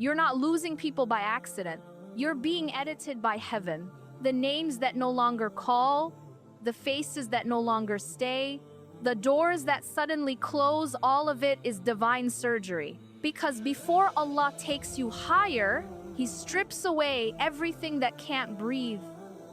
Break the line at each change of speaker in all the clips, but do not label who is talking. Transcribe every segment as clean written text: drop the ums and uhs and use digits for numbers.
You're not losing people by accident. You're being edited by heaven. The names that no longer call, the faces that no longer stay, the doors that suddenly close, all of it is divine surgery. Because before Allah takes you higher, He strips away everything that can't breathe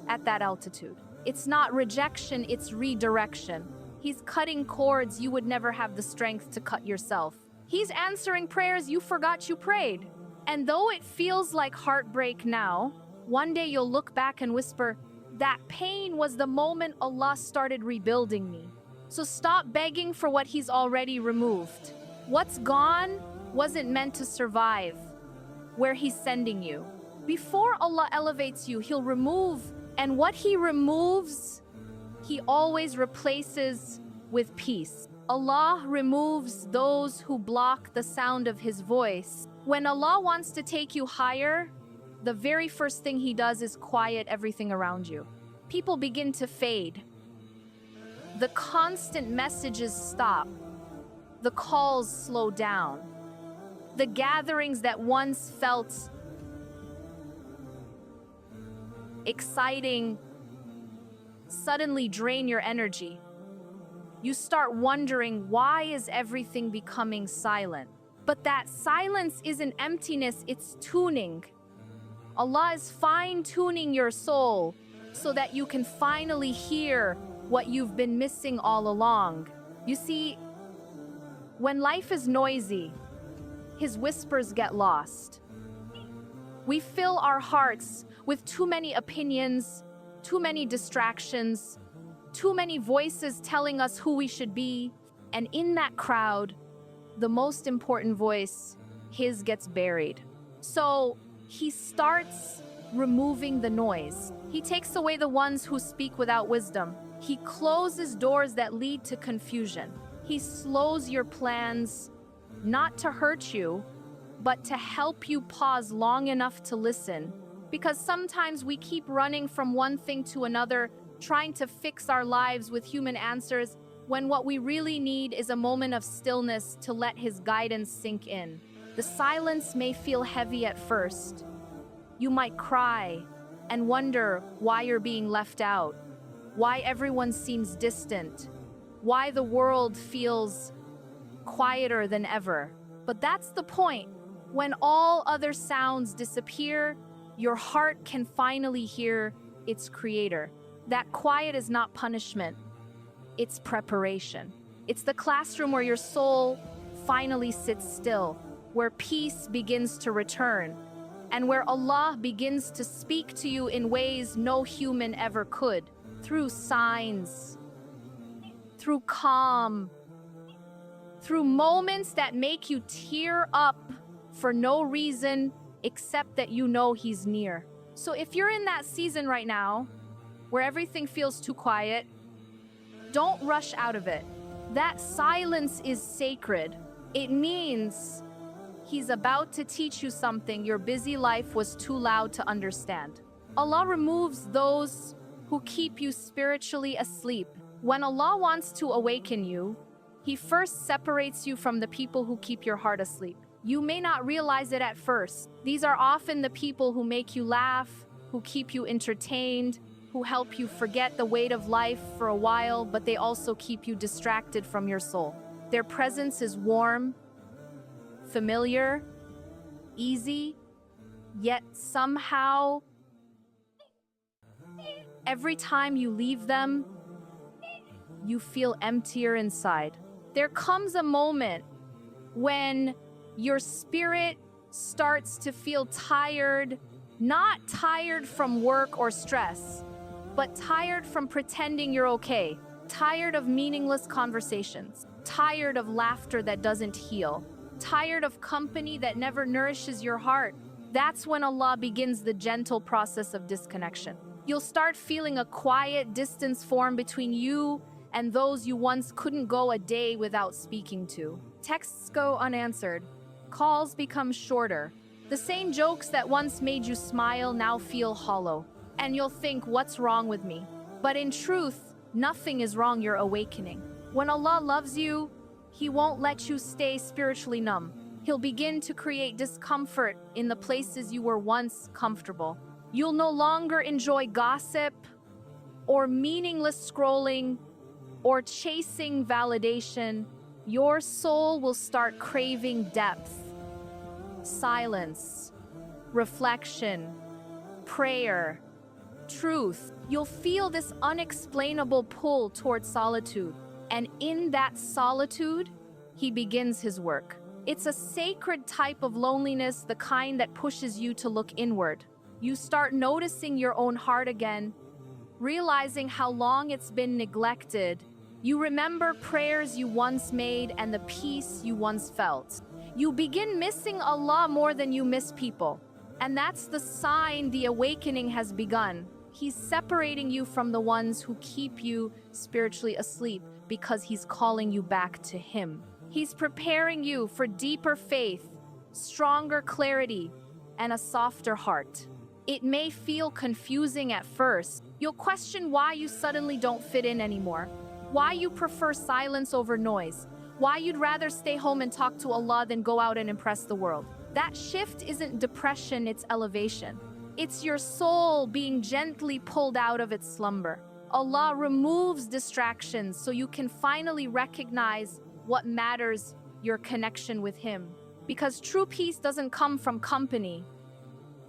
at that altitude. It's not rejection, it's redirection. He's cutting cords you would never have the strength to cut yourself. He's answering prayers you forgot you prayed. And though it feels like heartbreak now, one day you'll look back and whisper, that pain was the moment Allah started rebuilding me. So stop begging for what He's already removed. What's gone wasn't meant to survive where He's sending you. Before Allah elevates you, He'll remove, and what He removes, He always replaces with peace. Allah removes those who block the sound of His voice. When Allah wants to take you higher, the very first thing He does is quiet everything around you. People begin to fade. The constant messages stop. The calls slow down. The gatherings that once felt exciting suddenly drain your energy. You start wondering, why is everything becoming silent? But that silence isn't emptiness, it's tuning. Allah is fine-tuning your soul so that you can finally hear what you've been missing all along. You see, when life is noisy, His whispers get lost. We fill our hearts with too many opinions, too many distractions, too many voices telling us who we should be, and in that crowd, the most important voice, His, gets buried. So He starts removing the noise. He takes away the ones who speak without wisdom. He closes doors that lead to confusion. He slows your plans, not to hurt you, but to help you pause long enough to listen. Because sometimes we keep running from one thing to another, trying to fix our lives with human answers, when what we really need is a moment of stillness to let His guidance sink in. The silence may feel heavy at first. You might cry and wonder why you're being left out, why everyone seems distant, why the world feels quieter than ever. But that's the point. When all other sounds disappear, your heart can finally hear its Creator. That quiet is not punishment. It's preparation. It's the classroom where your soul finally sits still, where peace begins to return, and where Allah begins to speak to you in ways no human ever could, through signs, through calm, through moments that make you tear up for no reason except that you know He's near. So if you're in that season right now, where everything feels too quiet, don't rush out of it. That silence is sacred. It means He's about to teach you something your busy life was too loud to understand. Allah removes those who keep you spiritually asleep. When Allah wants to awaken you, He first separates you from the people who keep your heart asleep. You may not realize it at first. These are often the people who make you laugh, who keep you entertained, who help you forget the weight of life for a while, but they also keep you distracted from your soul. Their presence is warm, familiar, easy, yet somehow, every time you leave them, you feel emptier inside. There comes a moment when your spirit starts to feel tired, not tired from work or stress, but tired from pretending you're okay, tired of meaningless conversations, tired of laughter that doesn't heal, tired of company that never nourishes your heart. That's when Allah begins the gentle process of disconnection. You'll start feeling a quiet distance form between you and those you once couldn't go a day without speaking to. Texts go unanswered. Calls become shorter. The same jokes that once made you smile now feel hollow. And you'll think, what's wrong with me? But in truth, nothing is wrong, you're awakening. When Allah loves you, He won't let you stay spiritually numb. He'll begin to create discomfort in the places you were once comfortable. You'll no longer enjoy gossip or meaningless scrolling or chasing validation. Your soul will start craving depth, silence, reflection, prayer, truth. You'll feel this unexplainable pull towards solitude. And in that solitude, he begins his work. It's a sacred type of loneliness, the kind that pushes you to look inward. You start noticing your own heart again, realizing how long it's been neglected. You remember prayers you once made and the peace you once felt. You begin missing Allah more than you miss people. And that's the sign the awakening has begun. He's separating you from the ones who keep you spiritually asleep because he's calling you back to him. He's preparing you for deeper faith, stronger clarity, and a softer heart. It may feel confusing at first. You'll question why you suddenly don't fit in anymore, why you prefer silence over noise, why you'd rather stay home and talk to Allah than go out and impress the world. That shift isn't depression, it's elevation. It's your soul being gently pulled out of its slumber. Allah removes distractions so you can finally recognize what matters, your connection with him. Because true peace doesn't come from company,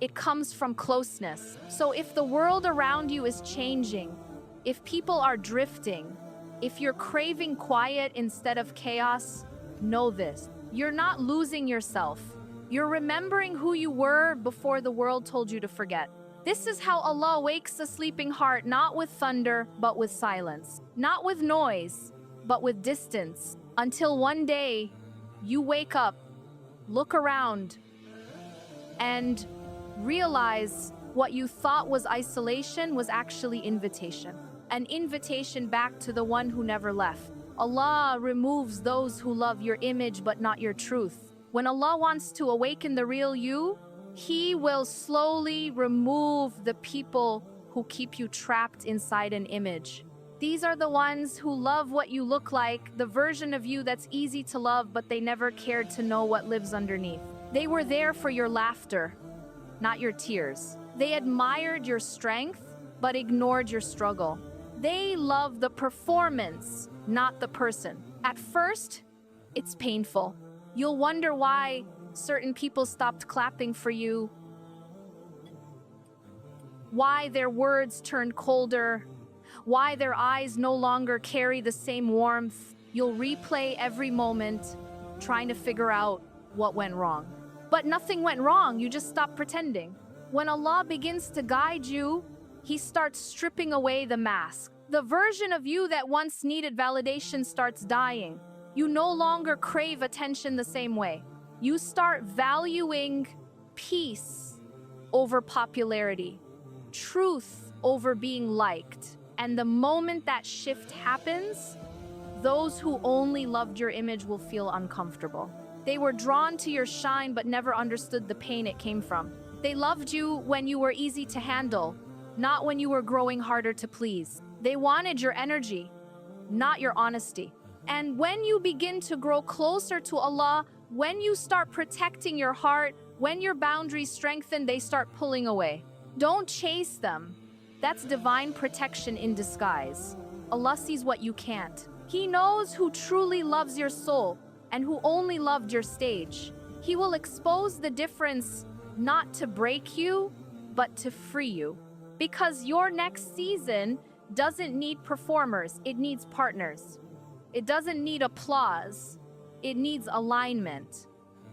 it comes from closeness. So if the world around you is changing, if people are drifting, if you're craving quiet instead of chaos, know this: you're not losing yourself. You're remembering who you were before the world told you to forget. This is how Allah wakes a sleeping heart, not with thunder, but with silence. Not with noise, but with distance. Until one day, you wake up, look around, and realize what you thought was isolation was actually invitation. An invitation back to the one who never left. Allah removes those who love your image but not your truth. When Allah wants to awaken the real you, he will slowly remove the people who keep you trapped inside an image. These are the ones who love what you look like, the version of you that's easy to love, but they never cared to know what lives underneath. They were there for your laughter, not your tears. They admired your strength, but ignored your struggle. They love the performance, not the person. At first, it's painful. You'll wonder why certain people stopped clapping for you, why their words turned colder, why their eyes no longer carry the same warmth. You'll replay every moment, trying to figure out what went wrong. But nothing went wrong, you just stopped pretending. When Allah begins to guide you, he starts stripping away the mask. The version of you that once needed validation starts dying. You no longer crave attention the same way. You start valuing peace over popularity, truth over being liked. And the moment that shift happens, those who only loved your image will feel uncomfortable. They were drawn to your shine but never understood the pain it came from. They loved you when you were easy to handle, not when you were growing harder to please. They wanted your energy, not your honesty. And when you begin to grow closer to Allah, when you start protecting your heart, when your boundaries strengthen, they start pulling away. Don't chase them. That's divine protection in disguise. Allah sees what you can't. He knows who truly loves your soul and who only loved your stage. He will expose the difference, not to break you, but to free you. Because your next season doesn't need performers, it needs partners. It doesn't need applause, it needs alignment.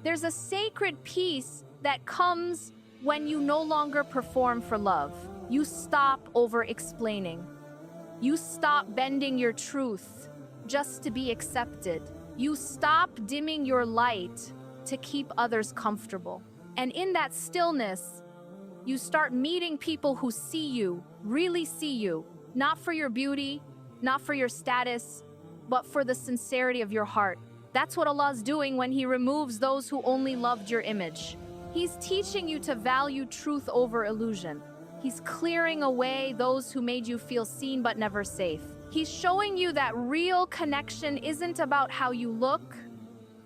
There's a sacred peace that comes when you no longer perform for love. You stop over-explaining. You stop bending your truth just to be accepted. You stop dimming your light to keep others comfortable. And in that stillness, you start meeting people who see you, really see you, not for your beauty, not for your status, but for the sincerity of your heart. That's what Allah's doing when He removes those who only loved your image. He's teaching you to value truth over illusion. He's clearing away those who made you feel seen but never safe. He's showing you that real connection isn't about how you look,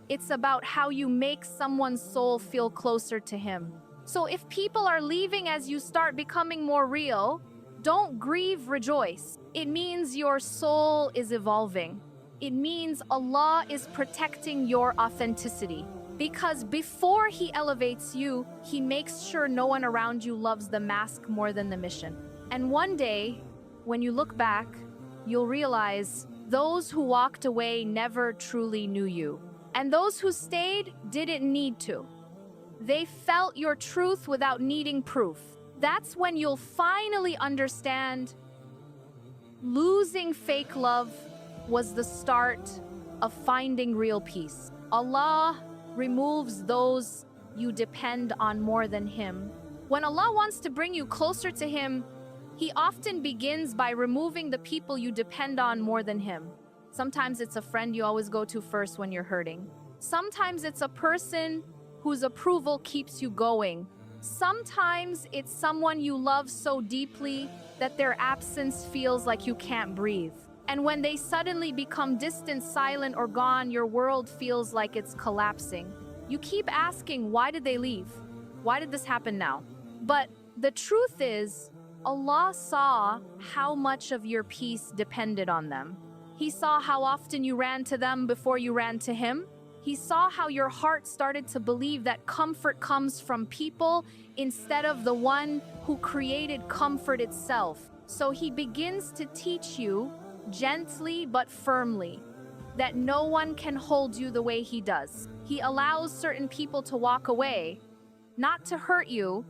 It's about how you make someone's soul feel closer to him. So if people are leaving as you start becoming more real, don't grieve, rejoice. It means your soul is evolving. It means Allah is protecting your authenticity. Because before He elevates you, He makes sure no one around you loves the mask more than the mission. And one day, when you look back, you'll realize those who walked away never truly knew you. And those who stayed didn't need to. They felt your truth without needing proof. That's when you'll finally understand losing fake love was the start of finding real peace. Allah removes those you depend on more than Him. When Allah wants to bring you closer to Him, He often begins by removing the people you depend on more than Him. Sometimes it's a friend you always go to first when you're hurting. Sometimes it's a person whose approval keeps you going. Sometimes it's someone you love so deeply that their absence feels like you can't breathe. And when they suddenly become distant, silent, or gone, your world feels like it's collapsing. You keep asking, why did they leave? Why did this happen now? But the truth is, Allah saw how much of your peace depended on them. He saw how often you ran to them before you ran to Him. He saw how your heart started to believe that comfort comes from people instead of the one who created comfort itself. So He begins to teach you, gently but firmly, that no one can hold you the way He does. He allows certain people to walk away, not to hurt you,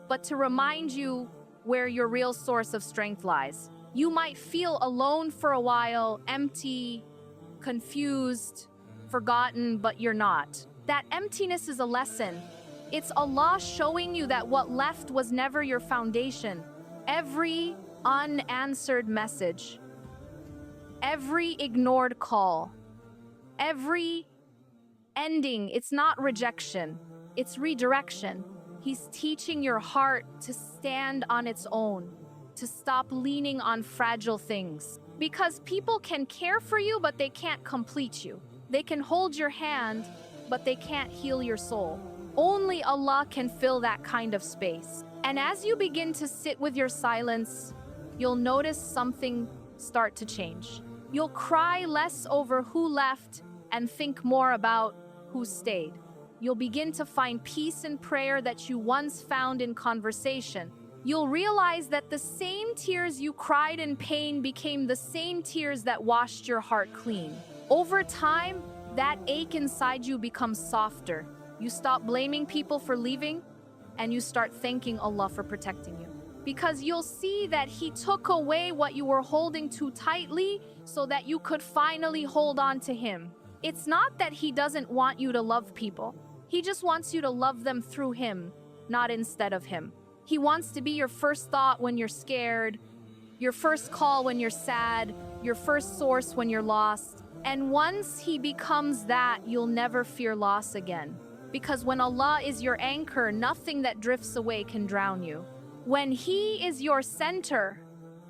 but to remind you where your real source of strength lies. You might feel alone for a while, empty, confused, forgotten, but you're not. That emptiness is a lesson. It's Allah showing you that what left was never your foundation. Every unanswered message, every ignored call, every ending, it's not rejection, it's redirection. He's teaching your heart to stand on its own, to stop leaning on fragile things. Because people can care for you, but they can't complete you. They can hold your hand, but they can't heal your soul. Only Allah can fill that kind of space. And as you begin to sit with your silence, you'll notice something start to change. You'll cry less over who left and think more about who stayed. You'll begin to find peace in prayer that you once found in conversation. You'll realize that the same tears you cried in pain became the same tears that washed your heart clean. Over time, that ache inside you becomes softer. You stop blaming people for leaving, and you start thanking Allah for protecting you. Because you'll see that He took away what you were holding too tightly so that you could finally hold on to Him. It's not that He doesn't want you to love people. He just wants you to love them through Him, not instead of Him. He wants to be your first thought when you're scared, your first call when you're sad, your first source when you're lost. And once He becomes that, you'll never fear loss again. Because when Allah is your anchor, nothing that drifts away can drown you. When He is your center,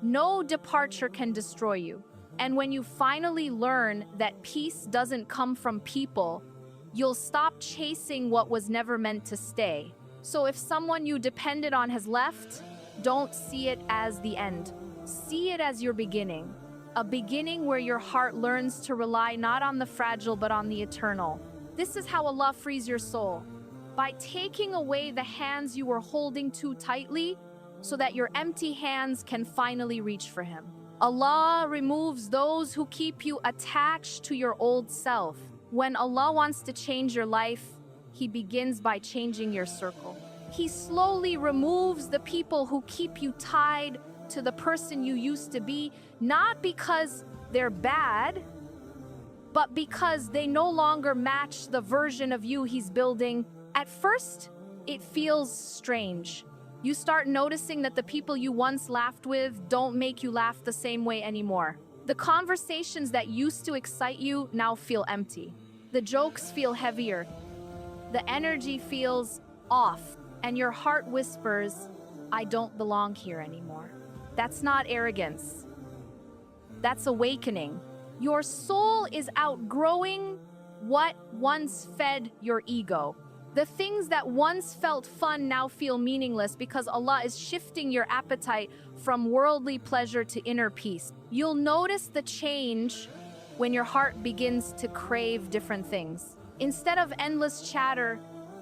no departure can destroy you. And when you finally learn that peace doesn't come from people, you'll stop chasing what was never meant to stay. So if someone you depended on has left, don't see it as the end. See it as your beginning. A beginning where your heart learns to rely not on the fragile but on the eternal. This is how Allah frees your soul. By taking away the hands you were holding too tightly so that your empty hands can finally reach for Him. Allah removes those who keep you attached to your old self. When Allah wants to change your life, He begins by changing your circle. He slowly removes the people who keep you tied to the person you used to be, not because they're bad, but because they no longer match the version of you He's building. At first, it feels strange. You start noticing that the people you once laughed with don't make you laugh the same way anymore. The conversations that used to excite you now feel empty. The jokes feel heavier. The energy feels off, and your heart whispers, I don't belong here anymore. That's not arrogance. That's awakening. Your soul is outgrowing What once fed your ego. The things that once felt fun now feel meaningless because Allah is shifting your appetite from worldly pleasure to inner peace. You'll notice the change when your heart begins to crave different things. Instead of endless chatter,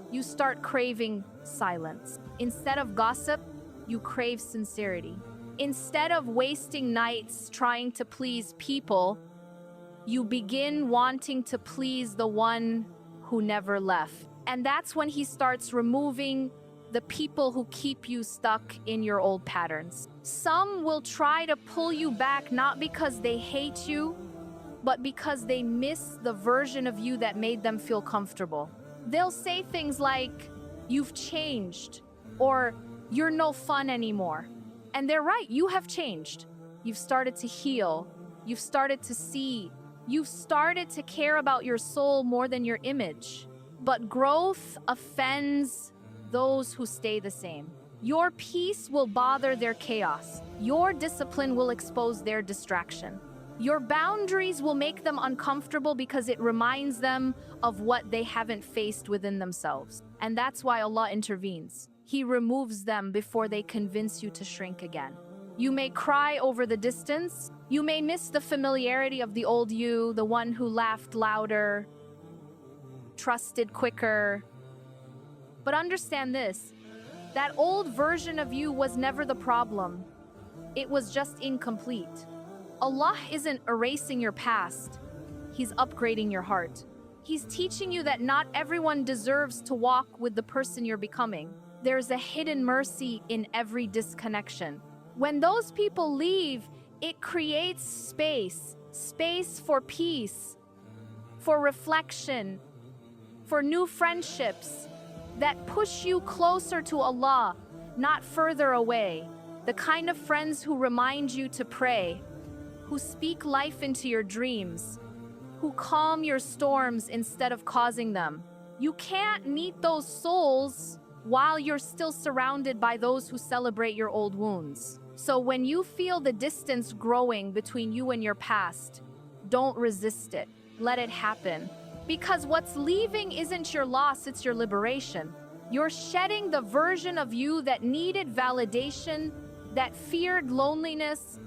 you start craving silence. Instead of gossip, you crave sincerity. Instead of wasting nights trying to please people, you begin wanting to please the one who never left. And that's when he starts removing the people who keep you stuck in your old patterns. Some will try to pull you back not because they hate you, but because they miss the version of you that made them feel comfortable. They'll say things like, "You've changed," or "You're no fun anymore." And they're right, you have changed. You've started to heal. You've started to see. You've started to care about your soul more than your image. But growth offends those who stay the same. Your peace will bother their chaos. Your discipline will expose their distraction. Your boundaries will make them uncomfortable because it reminds them of what they haven't faced within themselves. And that's why Allah intervenes. He removes them before they convince you to shrink again. You may cry over the distance. You may miss the familiarity of the old you, the one who laughed louder, trusted quicker. But understand this, that old version of you was never the problem. It was just incomplete. Allah isn't erasing your past. He's upgrading your heart. He's teaching you that not everyone deserves to walk with the person you're becoming. There's a hidden mercy in every disconnection. When those people leave, it creates space for peace, for reflection, for new friendships that push you closer to Allah, not further away. The kind of friends who remind you to pray, who speak life into your dreams, who calm your storms instead of causing them. You can't meet those souls while you're still surrounded by those who celebrate your old wounds. So when you feel the distance growing between you and your past, don't resist it. Let it happen. Because what's leaving isn't your loss, it's your liberation. You're shedding the version of you that needed validation, that feared loneliness,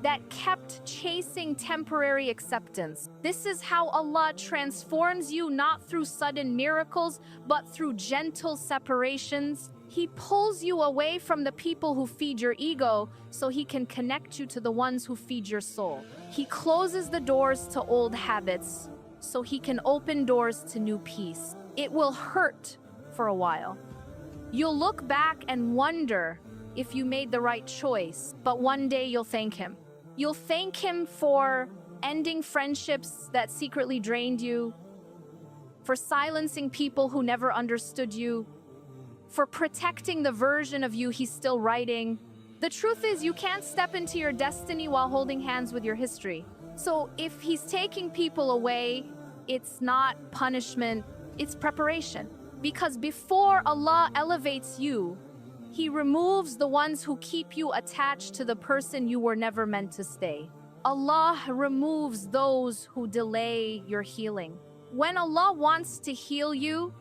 that kept chasing temporary acceptance. This is how Allah transforms you, not through sudden miracles, but through gentle separations. He pulls you away from the people who feed your ego so He can connect you to the ones who feed your soul. He closes the doors to old habits so He can open doors to new peace. It will hurt for a while. You'll look back and wonder if you made the right choice, but one day you'll thank Him. You'll thank Him for ending friendships that secretly drained you, for silencing people who never understood you, for protecting the version of you He's still writing. The truth is, you can't step into your destiny while holding hands with your history. So if He's taking people away, it's not punishment, it's preparation. Because before Allah elevates you, He removes the ones who keep you attached to the person you were never meant to stay. Allah removes those who delay your healing. When Allah wants to heal you,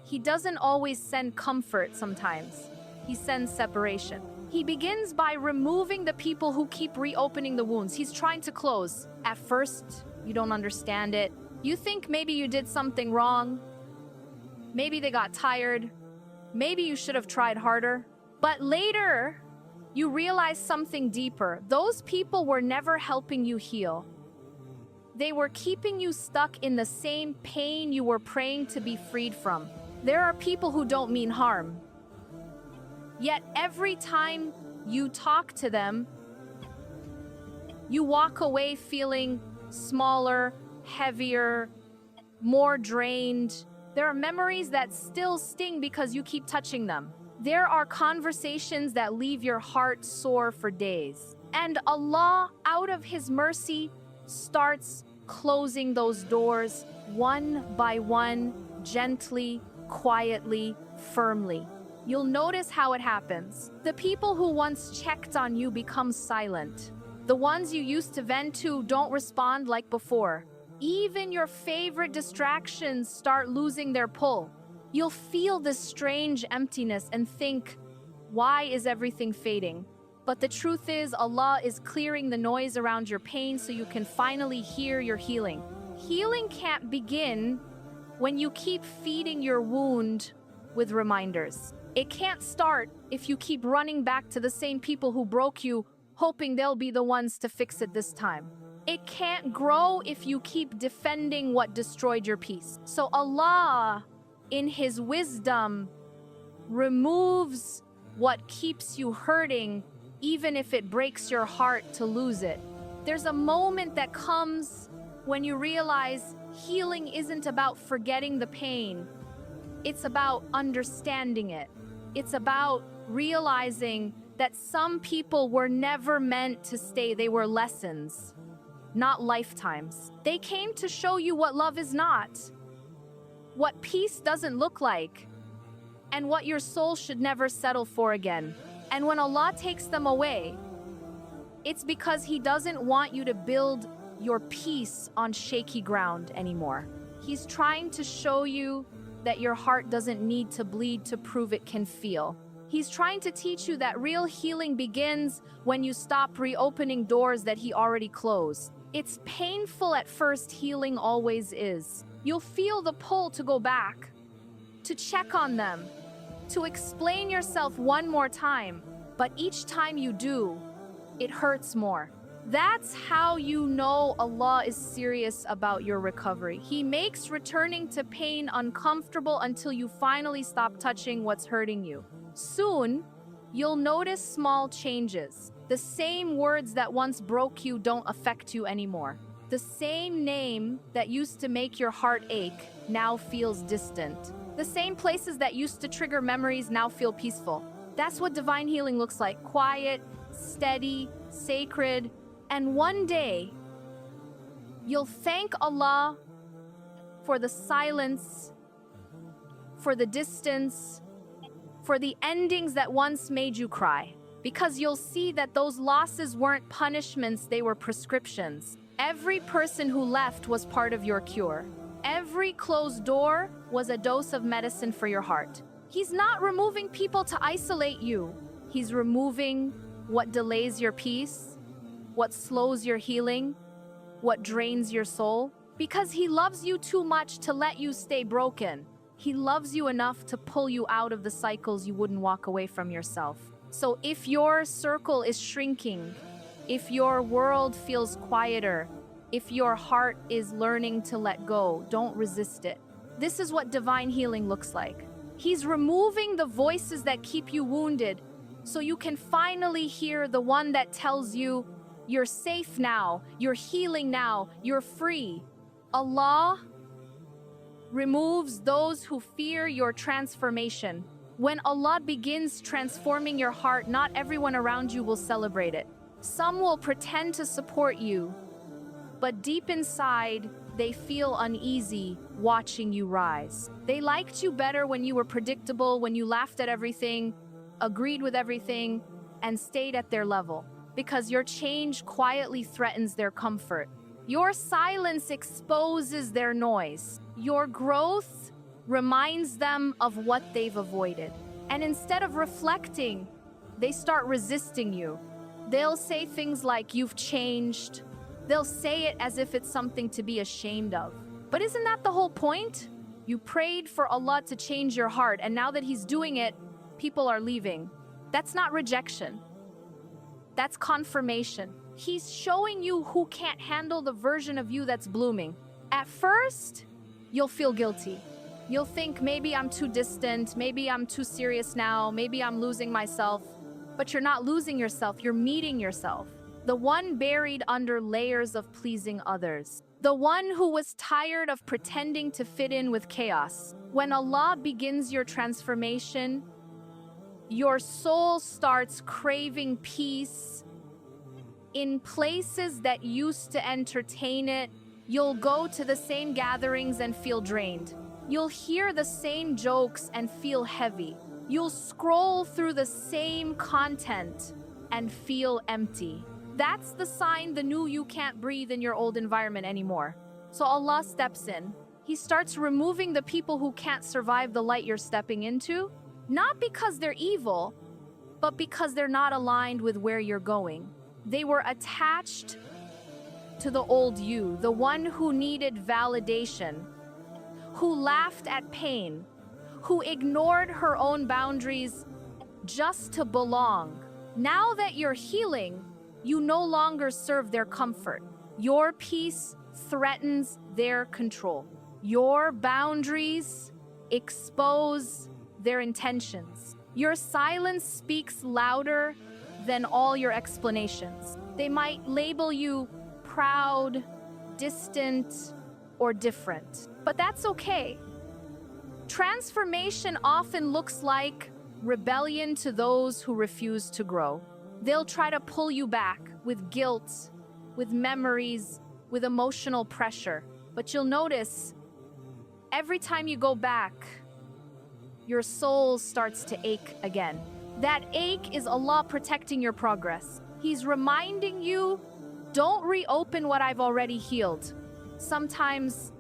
He doesn't always send comfort sometimes. He sends separation. He begins by removing the people who keep reopening the wounds He's trying to close. At first, you don't understand it. You think maybe you did something wrong. Maybe they got tired. Maybe you should have tried harder. But later, you realize something deeper. Those people were never helping you heal. They were keeping you stuck in the same pain you were praying to be freed from. There are people who don't mean harm. Yet every time you talk to them, you walk away feeling smaller, heavier, more drained. There are memories that still sting because you keep touching them. There are conversations that leave your heart sore for days. And Allah, out of His mercy, starts closing those doors one by one, gently, quietly, firmly. You'll notice how it happens. The people who once checked on you become silent. The ones you used to vent to don't respond like before. Even your favorite distractions start losing their pull. You'll feel this strange emptiness and think, why is everything fading? But the truth is, Allah is clearing the noise around your pain so you can finally hear your healing. Healing can't begin when you keep feeding your wound with reminders. It can't start if you keep running back to the same people who broke you, hoping they'll be the ones to fix it this time. It can't grow if you keep defending what destroyed your peace. So Allah, in His wisdom, removes what keeps you hurting, even if it breaks your heart to lose it. There's a moment that comes when you realize healing isn't about forgetting the pain. It's about understanding it. It's about realizing that some people were never meant to stay. They were lessons, not lifetimes. They came to show you what love is not, what peace doesn't look like, and what your soul should never settle for again. And when Allah takes them away, it's because He doesn't want you to build your peace on shaky ground anymore. He's trying to show you that your heart doesn't need to bleed to prove it can feel. He's trying to teach you that real healing begins when you stop reopening doors that He already closed. It's painful at first, healing always is. You'll feel the pull to go back, to check on them, to explain yourself one more time. But each time you do, it hurts more. That's how you know Allah is serious about your recovery. He makes returning to pain uncomfortable until you finally stop touching what's hurting you. Soon, you'll notice small changes. The same words that once broke you don't affect you anymore. The same name that used to make your heart ache now feels distant. The same places that used to trigger memories now feel peaceful. That's what divine healing looks like: quiet, steady, sacred. And one day, you'll thank Allah for the silence, for the distance, for the endings that once made you cry. Because you'll see that those losses weren't punishments, they were prescriptions. Every person who left was part of your cure. Every closed door was a dose of medicine for your heart. He's not removing people to isolate you. He's removing what delays your peace, what slows your healing, what drains your soul. Because He loves you too much to let you stay broken. He loves you enough to pull you out of the cycles you wouldn't walk away from yourself. So if your circle is shrinking, if your world feels quieter, if your heart is learning to let go, don't resist it. This is what divine healing looks like. He's removing the voices that keep you wounded so you can finally hear the one that tells you, you're safe now, you're healing now, you're free. Allah removes those who fear your transformation. When Allah begins transforming your heart, not everyone around you will celebrate it. Some will pretend to support you, but deep inside, they feel uneasy watching you rise. They liked you better when you were predictable, when you laughed at everything, agreed with everything, and stayed at their level. Because your change quietly threatens their comfort. Your silence exposes their noise. Your growth reminds them of what they've avoided. And instead of reflecting, they start resisting you. They'll say things like, you've changed. They'll say it as if it's something to be ashamed of. But isn't that the whole point? You prayed for Allah to change your heart, and now that He's doing it, people are leaving. That's not rejection. That's confirmation. He's showing you who can't handle the version of you that's blooming. At first, you'll feel guilty. You'll think, maybe I'm too distant, maybe I'm too serious now, maybe I'm losing myself. But you're not losing yourself, you're meeting yourself. The one buried under layers of pleasing others. The one who was tired of pretending to fit in with chaos. When Allah begins your transformation, your soul starts craving peace. In places that used to entertain it, you'll go to the same gatherings and feel drained. You'll hear the same jokes and feel heavy. You'll scroll through the same content and feel empty. That's the sign the new you can't breathe in your old environment anymore. So Allah steps in. He starts removing the people who can't survive the light you're stepping into, not because they're evil, but because they're not aligned with where you're going. They were attached to the old you, the one who needed validation, who laughed at pain, who ignored her own boundaries just to belong. Now that you're healing, you no longer serve their comfort. Your peace threatens their control. Your boundaries expose their intentions. Your silence speaks louder than all your explanations. They might label you proud, distant, or different, but that's okay. Transformation often looks like rebellion to those who refuse to grow. They'll try to pull you back with guilt, with memories, with emotional pressure. But you'll notice, every time you go back, your soul starts to ache again. That ache is Allah protecting your progress. He's reminding you, don't reopen what I've already healed. Sometimes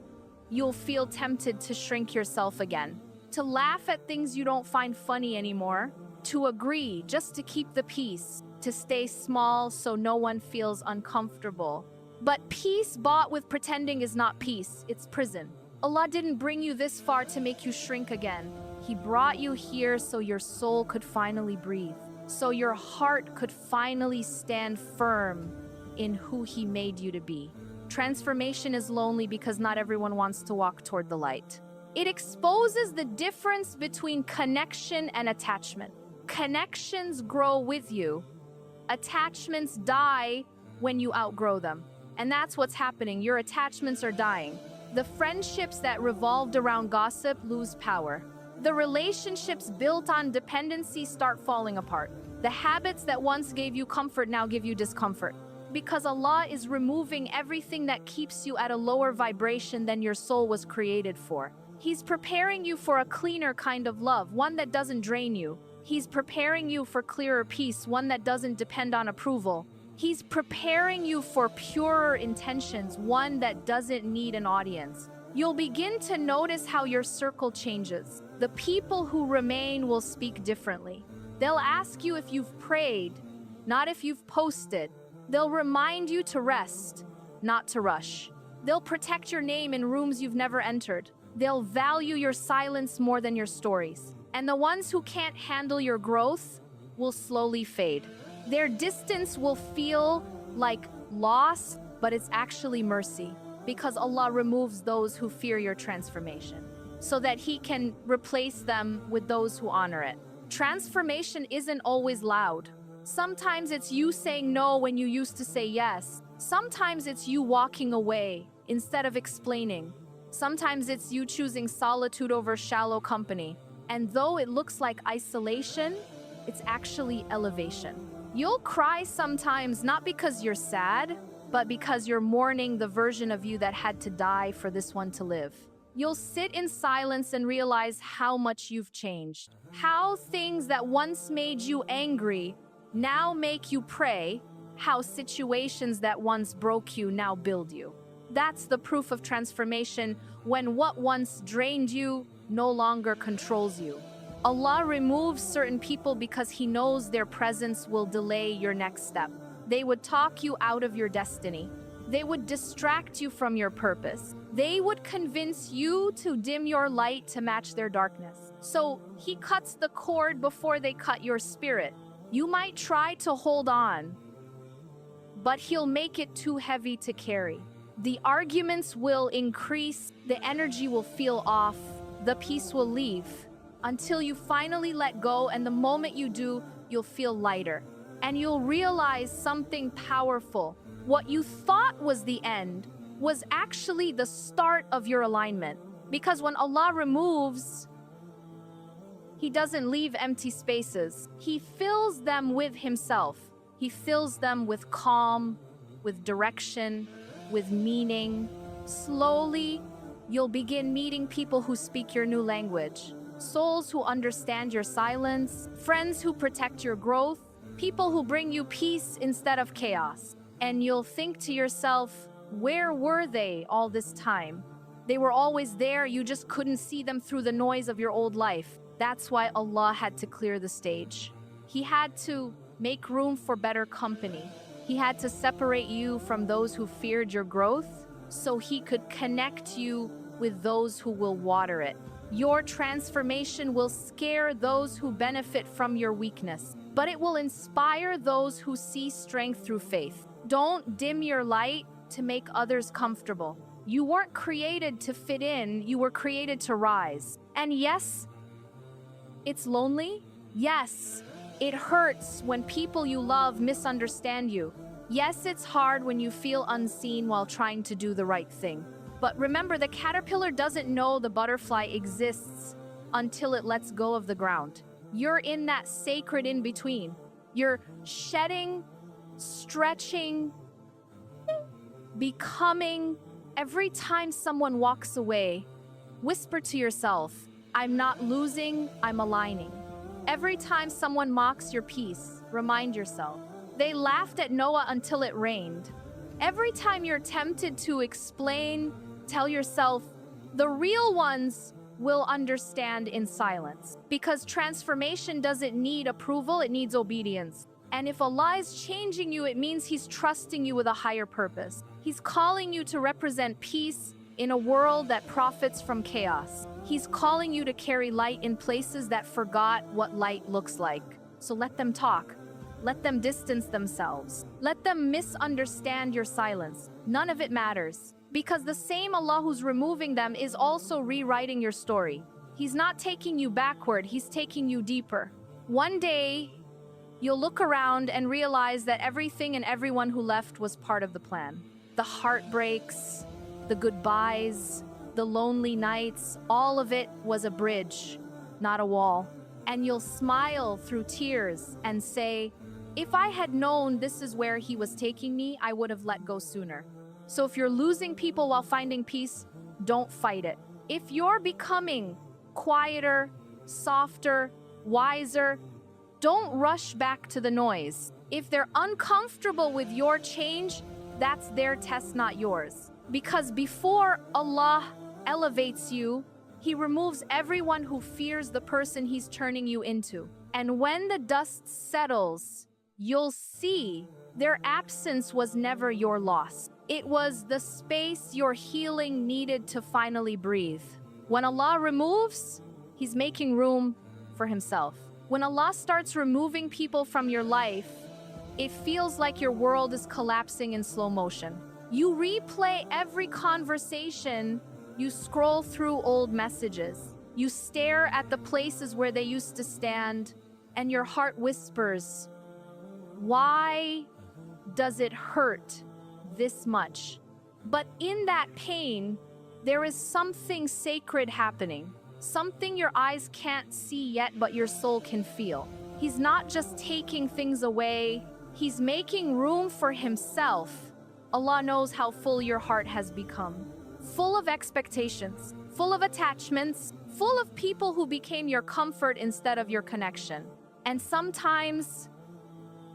you'll feel tempted to shrink yourself again, to laugh at things you don't find funny anymore, to agree just to keep the peace, to stay small so no one feels uncomfortable. But peace bought with pretending is not peace, it's prison. Allah didn't bring you this far to make you shrink again. He brought you here so your soul could finally breathe, so your heart could finally stand firm in who He made you to be. Transformation is lonely because not everyone wants to walk toward the light. It exposes the difference between connection and attachment. Connections grow with you. Attachments die when you outgrow them. And that's what's happening. Your attachments are dying. The friendships that revolved around gossip lose power. The relationships built on dependency start falling apart. The habits that once gave you comfort now give you discomfort. Because Allah is removing everything that keeps you at a lower vibration than your soul was created for. He's preparing you for a cleaner kind of love, one that doesn't drain you. He's preparing you for clearer peace, one that doesn't depend on approval. He's preparing you for purer intentions, one that doesn't need an audience. You'll begin to notice how your circle changes. The people who remain will speak differently. They'll ask you if you've prayed, not if you've posted. They'll remind you to rest, not to rush. They'll protect your name in rooms you've never entered. They'll value your silence more than your stories. And the ones who can't handle your growth will slowly fade. Their distance will feel like loss, but it's actually mercy, because Allah removes those who fear your transformation, so that He can replace them with those who honor it. Transformation isn't always loud. Sometimes it's you saying no when you used to say yes. Sometimes it's you walking away instead of explaining. Sometimes it's you choosing solitude over shallow company. And though it looks like isolation, it's actually elevation. You'll cry sometimes not because you're sad, but because you're mourning the version of you that had to die for this one to live. You'll sit in silence and realize how much you've changed. How things that once made you angry now make you pray, how situations that once broke you now build you. That's the proof of transformation, when what once drained you no longer controls you. Allah removes certain people because He knows their presence will delay your next step. They would talk you out of your destiny. They would distract you from your purpose. They would convince you to dim your light to match their darkness. So He cuts the cord before they cut your spirit. You might try to hold on, but He'll make it too heavy to carry. The arguments will increase, the energy will feel off, the peace will leave, until you finally let go, and the moment you do, you'll feel lighter. And you'll realize something powerful. What you thought was the end was actually the start of your alignment. Because when Allah removes, He doesn't leave empty spaces. He fills them with Himself. He fills them with calm, with direction, with meaning. Slowly, you'll begin meeting people who speak your new language. Souls who understand your silence, friends who protect your growth, people who bring you peace instead of chaos. And you'll think to yourself, Where were they all this time? They were always there, you just couldn't see them through the noise of your old life. That's why Allah had to clear the stage. He had to make room for better company. He had to separate you from those who feared your growth, so He could connect you with those who will water it. Your transformation will scare those who benefit from your weakness, but it will inspire those who see strength through faith. Don't dim your light to make others comfortable. You weren't created to fit in, you were created to rise. And yes, it's lonely. Yes, it hurts when people you love misunderstand you. Yes, it's hard when you feel unseen while trying to do the right thing. But remember, the caterpillar doesn't know the butterfly exists until it lets go of the ground. You're in that sacred in-between. You're shedding, stretching, becoming. Every time someone walks away, whisper to yourself, I'm not losing, I'm aligning. Every time someone mocks your peace, remind yourself, they laughed at Noah until it rained. Every time you're tempted to explain, tell yourself, the real ones will understand in silence. Because transformation doesn't need approval, it needs obedience. And if Allah is changing you, it means He's trusting you with a higher purpose. He's calling you to represent peace in a world that profits from chaos. He's calling you to carry light in places that forgot what light looks like. So let them talk. Let them distance themselves. Let them misunderstand your silence. None of it matters. Because the same Allah who's removing them is also rewriting your story. He's not taking you backward, He's taking you deeper. One day, you'll look around and realize that everything and everyone who left was part of the plan. The heartbreaks, the goodbyes, the lonely nights, all of it was a bridge, not a wall. And you'll smile through tears and say, if I had known this is where He was taking me, I would have let go sooner. So if you're losing people while finding peace, don't fight it. If you're becoming quieter, softer, wiser, don't rush back to the noise. If they're uncomfortable with your change, that's their test, not yours. Because before Allah elevates you, He removes everyone who fears the person He's turning you into. And when the dust settles, you'll see their absence was never your loss. It was the space your healing needed to finally breathe. When Allah removes, He's making room for Himself. When Allah starts removing people from your life, it feels like your world is collapsing in slow motion. You replay every conversation, you scroll through old messages, you stare at the places where they used to stand, and your heart whispers, why does it hurt this much? But in that pain, there is something sacred happening. Something your eyes can't see yet, but your soul can feel. He's not just taking things away, He's making room for Himself. Allah knows how full your heart has become. Full of expectations, full of attachments, full of people who became your comfort instead of your connection. And sometimes,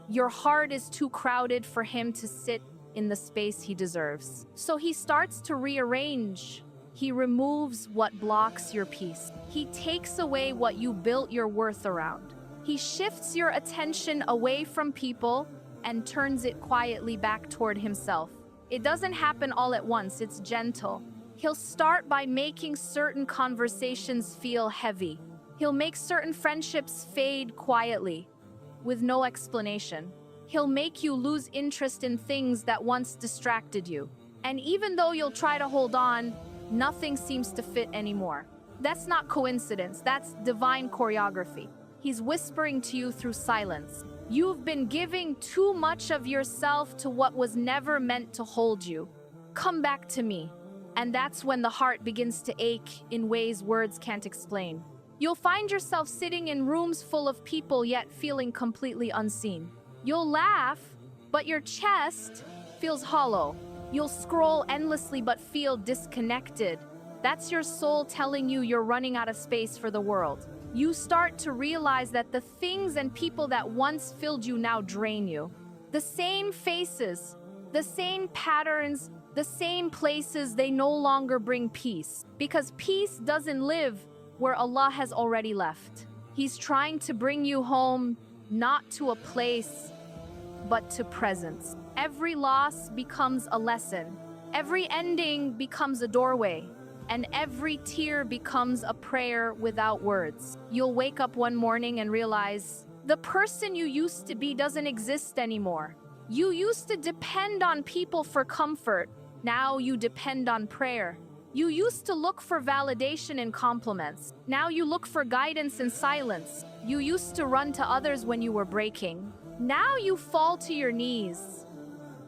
your heart is too crowded for Him to sit in the space He deserves. So He starts to rearrange. He removes what blocks your peace. He takes away what you built your worth around. He shifts your attention away from people and turns it quietly back toward Himself. It doesn't happen all at once, it's gentle. He'll start by making certain conversations feel heavy. He'll make certain friendships fade quietly, with no explanation. He'll make you lose interest in things that once distracted you. And even though you'll try to hold on, nothing seems to fit anymore. That's not coincidence, that's divine choreography. He's whispering to you through silence. You've been giving too much of yourself to what was never meant to hold you. Come back to me. And that's when the heart begins to ache in ways words can't explain. You'll find yourself sitting in rooms full of people yet feeling completely unseen. You'll laugh, but your chest feels hollow. You'll scroll endlessly but feel disconnected. That's your soul telling you you're running out of space for the world. You start to realize that the things and people that once filled you now drain you. The same faces, the same patterns, The same places, they no longer bring peace, because peace doesn't live where Allah has already left. He's trying to bring you home, not to a place, but to presence. Every loss becomes a lesson. Every ending becomes a doorway. And every tear becomes a prayer without words. You'll wake up one morning and realize the person you used to be doesn't exist anymore. You used to depend on people for comfort. Now you depend on prayer. You used to look for validation in compliments. Now you look for guidance in silence. You used to run to others when you were breaking. Now you fall to your knees.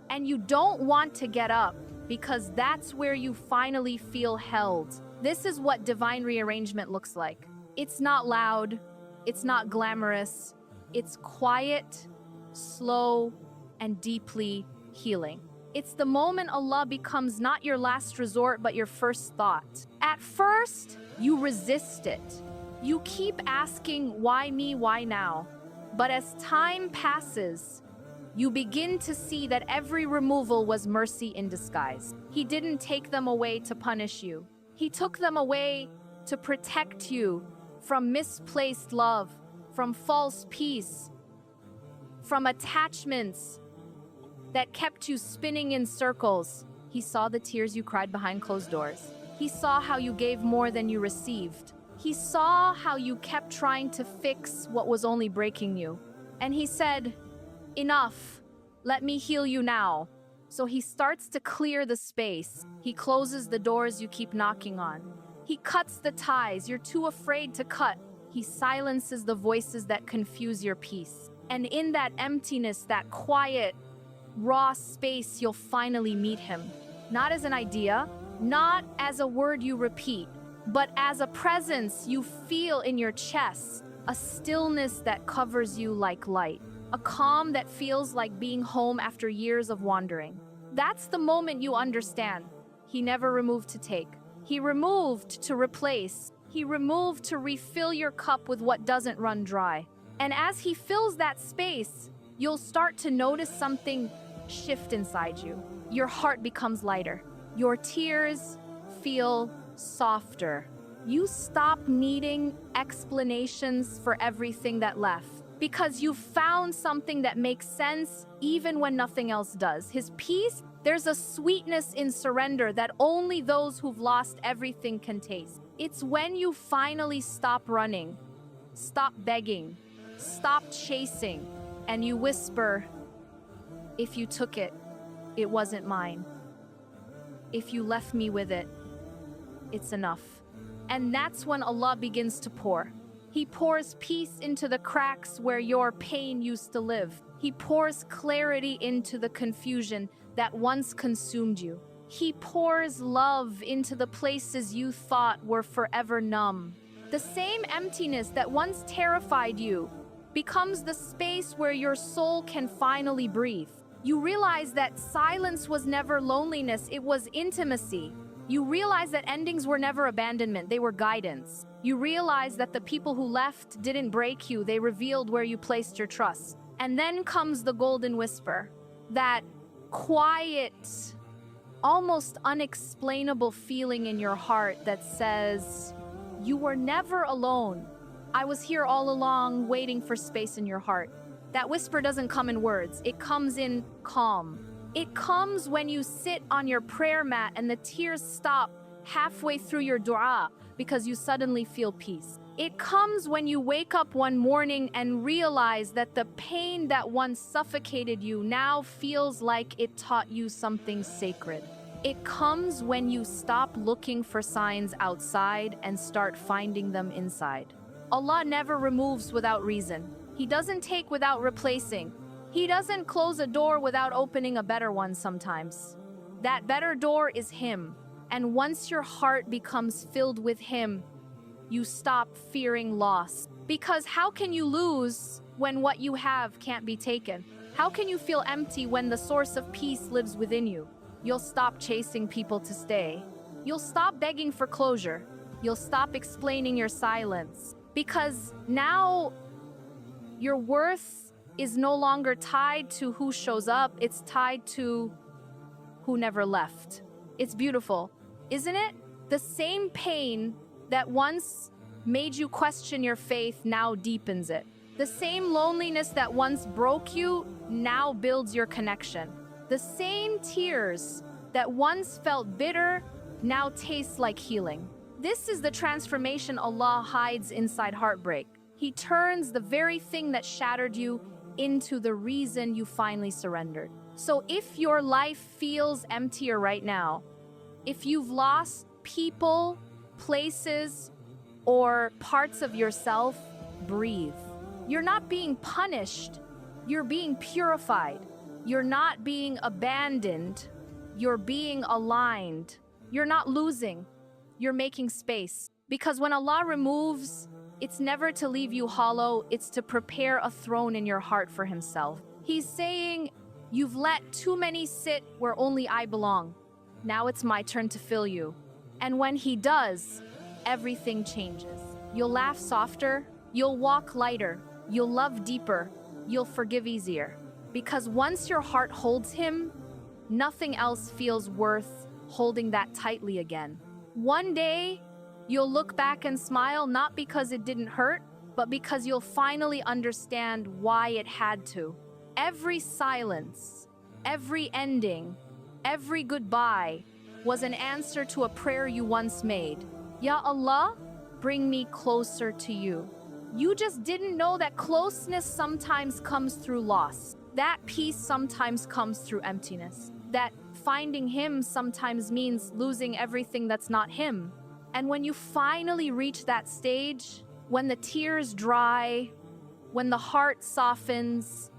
And you don't want to get up, because that's where you finally feel held. This is what divine rearrangement looks like. It's not loud. It's not glamorous. It's quiet, slow, and deeply healing. It's the moment Allah becomes not your last resort, but your first thought. At first, you resist it. You keep asking, why me, why now? But as time passes, you begin to see that every removal was mercy in disguise. He didn't take them away to punish you. He took them away to protect you from misplaced love, from false peace, from attachments that kept you spinning in circles. He saw the tears you cried behind closed doors. He saw how you gave more than you received. He saw how you kept trying to fix what was only breaking you. And he said, enough, let me heal you now. So he starts to clear the space. He closes the doors you keep knocking on. He cuts the ties you're too afraid to cut. He silences the voices that confuse your peace. And in that emptiness, that quiet, raw space, you'll finally meet him. Not as an idea, not as a word you repeat, but as a presence you feel in your chest, a stillness that covers you like light. A calm that feels like being home after years of wandering. That's the moment you understand. He never removed to take. He removed to replace. He removed to refill your cup with what doesn't run dry. And as he fills that space, you'll start to notice something shift inside you. Your heart becomes lighter. Your tears feel softer. You stop needing explanations for everything that left, because you found something that makes sense even when nothing else does. His peace, there's a sweetness in surrender that only those who've lost everything can taste. It's when you finally stop running, stop begging, stop chasing, and you whisper, if you took it, it wasn't mine. If you left me with it, it's enough. And that's when Allah begins to pour. He pours peace into the cracks where your pain used to live. He pours clarity into the confusion that once consumed you. He pours love into the places you thought were forever numb. The same emptiness that once terrified you becomes the space where your soul can finally breathe. You realize that silence was never loneliness, it was intimacy. You realize that endings were never abandonment, they were guidance. You realize that the people who left didn't break you, they revealed where you placed your trust. And then comes the golden whisper, that quiet, almost unexplainable feeling in your heart that says, you were never alone. I was here all along, waiting for space in your heart. That whisper doesn't come in words, it comes in calm. It comes when you sit on your prayer mat and the tears stop halfway through your dua because you suddenly feel peace. It comes when you wake up one morning and realize that the pain that once suffocated you now feels like it taught you something sacred. It comes when you stop looking for signs outside and start finding them inside. Allah never removes without reason. He doesn't take without replacing. He doesn't close a door without opening a better one sometimes. That better door is Him. And once your heart becomes filled with Him, you stop fearing loss. Because how can you lose when what you have can't be taken? How can you feel empty when the source of peace lives within you? You'll stop chasing people to stay. You'll stop begging for closure. You'll stop explaining your silence. Because now your worth is no longer tied to who shows up, it's tied to who never left. It's beautiful, isn't it? The same pain that once made you question your faith now deepens it. The same loneliness that once broke you now builds your connection. The same tears that once felt bitter now taste like healing. This is the transformation Allah hides inside heartbreak. He turns the very thing that shattered you into the reason you finally surrendered. So if your life feels emptier right now, if you've lost people, places, or parts of yourself, breathe. You're not being punished, you're being purified. You're not being abandoned, you're being aligned. You're not losing, you're making space. Because when Allah removes, it's never to leave you hollow, it's to prepare a throne in your heart for Himself. He's saying, you've let too many sit where only I belong. Now it's my turn to fill you. And when He does, everything changes. You'll laugh softer, you'll walk lighter, you'll love deeper, you'll forgive easier. Because once your heart holds Him, nothing else feels worth holding that tightly again. One day, you'll look back and smile, not because it didn't hurt, but because you'll finally understand why it had to. Every silence, every ending, every goodbye was an answer to a prayer you once made. Ya Allah, bring me closer to you. You just didn't know that closeness sometimes comes through loss. That peace sometimes comes through emptiness. That finding Him sometimes means losing everything that's not Him. And when you finally reach that stage, when the tears dry, when the heart softens,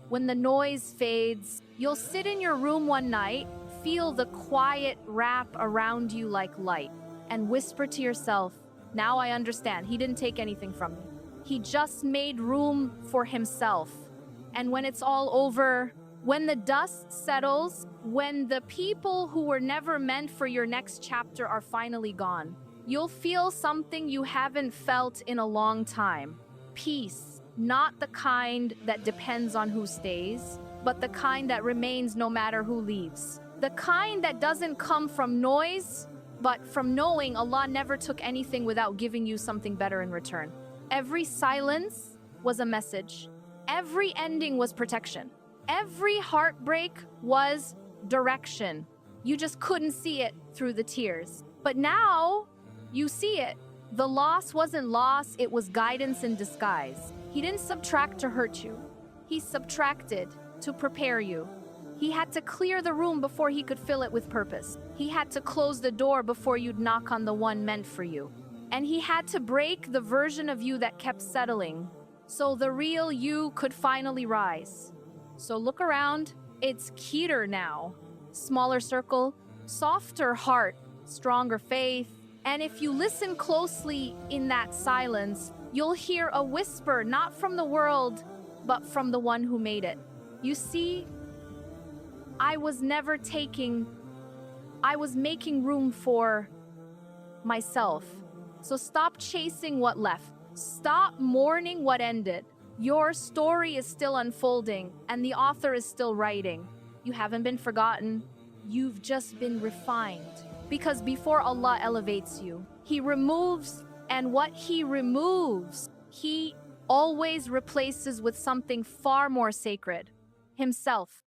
when the noise fades, you'll sit in your room one night, feel the quiet wrap around you like light, and whisper to yourself, now I understand, He didn't take anything from me. He just made room for Himself. And when it's all over, when the dust settles, when the people who were never meant for your next chapter are finally gone, you'll feel something you haven't felt in a long time. Peace, not the kind that depends on who stays, but the kind that remains no matter who leaves. The kind that doesn't come from noise, but from knowing Allah never took anything without giving you something better in return. Every silence was a message. Every ending was protection. Every heartbreak was direction. You just couldn't see it through the tears. But now, you see it. The loss wasn't loss, it was guidance in disguise. He didn't subtract to hurt you. He subtracted to prepare you. He had to clear the room before He could fill it with purpose. He had to close the door before you'd knock on the one meant for you. And He had to break the version of you that kept settling, so the real you could finally rise. So look around, it's cuter now. Smaller circle, softer heart, stronger faith. And if you listen closely in that silence, you'll hear a whisper, not from the world, but from the one who made it. You see, I was making room for myself. So stop chasing what left. Stop mourning what ended. Your story is still unfolding, and the author is still writing. You haven't been forgotten. You've just been refined. Because before Allah elevates you, He removes, and what He removes, He always replaces with something far more sacred, Himself.